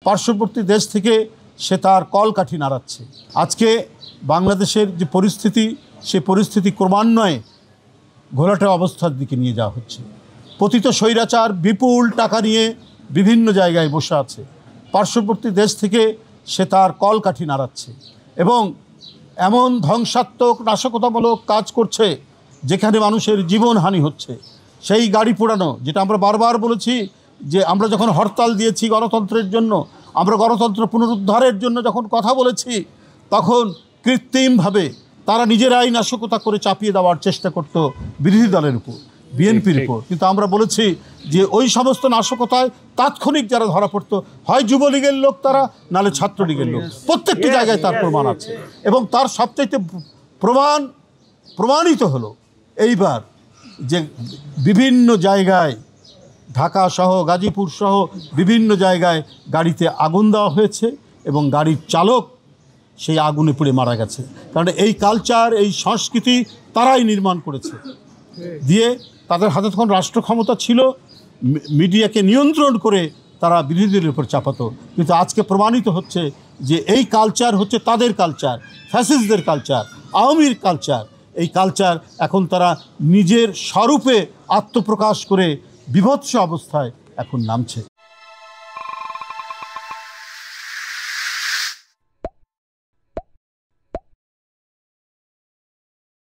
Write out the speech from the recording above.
পার্শ্ববর্তী দেশ থেকে সে তার কলকাঠি নাড়াচ্ছে। আজকে বাংলাদেশের যে পরিস্থিতি, সে পরিস্থিতি ক্রমান্বয়ে ঘোলাটে অবস্থার দিকে নিয়ে যাওয়া হচ্ছে। পতিত স্বৈরাচার বিপুল টাকা নিয়ে বিভিন্ন জায়গায় বসে আছে। পার্শ্ববর্তী দেশ থেকে সে তার কলকাঠি নাড়াচ্ছে এবং এমন ধ্বংসাত্মক নাশকতামূলক কাজ করছে যেখানে মানুষের জীবনহানি হচ্ছে। সেই গাড়ি পোড়ানো, যেটা আমরা বারবার বলেছি যে আমরা যখন হরতাল দিয়েছি গণতন্ত্রের জন্য, আমরা গণতন্ত্র পুনরুদ্ধারের জন্য যখন কথা বলেছি, তখন কৃত্রিমভাবে তারা নিজেরাই নাশকতা করে চাপিয়ে দেওয়ার চেষ্টা করত বিরোধী দলের উপর, বিএনপির উপর। কিন্তু আমরা বলেছি যে ওই সমস্ত নাশকতায় তাৎক্ষণিক যারা ধরা পড়তো, হয় যুবলীগের লোক তারা, নাহলে ছাত্রলীগের লোক, প্রত্যেকটি জায়গায় তার প্রমাণ আছে। এবং তার সবচাইতে প্রমাণিত হলো এইবার যে বিভিন্ন জায়গায়, ঢাকা সহ গাজীপুর সহ বিভিন্ন জায়গায় গাড়িতে আগুন দেওয়া হয়েছে এবং গাড়ির চালক সেই আগুনে পুড়ে মারা গেছে। কারণ এই কালচার, এই সংস্কৃতি তারাই নির্মাণ করেছে। দিয়ে তাদের হাতে তখন রাষ্ট্র ক্ষমতা ছিল, মিডিয়াকে নিয়ন্ত্রণ করে তারা বিরোধীদের উপর চাপাতো। কিন্তু আজকে প্রমাণিত হচ্ছে যে এই কালচার হচ্ছে তাদের কালচার, ফ্যাসিস্টদের কালচার, আওয়ামীর কালচার। এই কালচার এখন তারা নিজের স্বরূপে আত্মপ্রকাশ করে বিভৎস অবস্থায় এখন নামছে।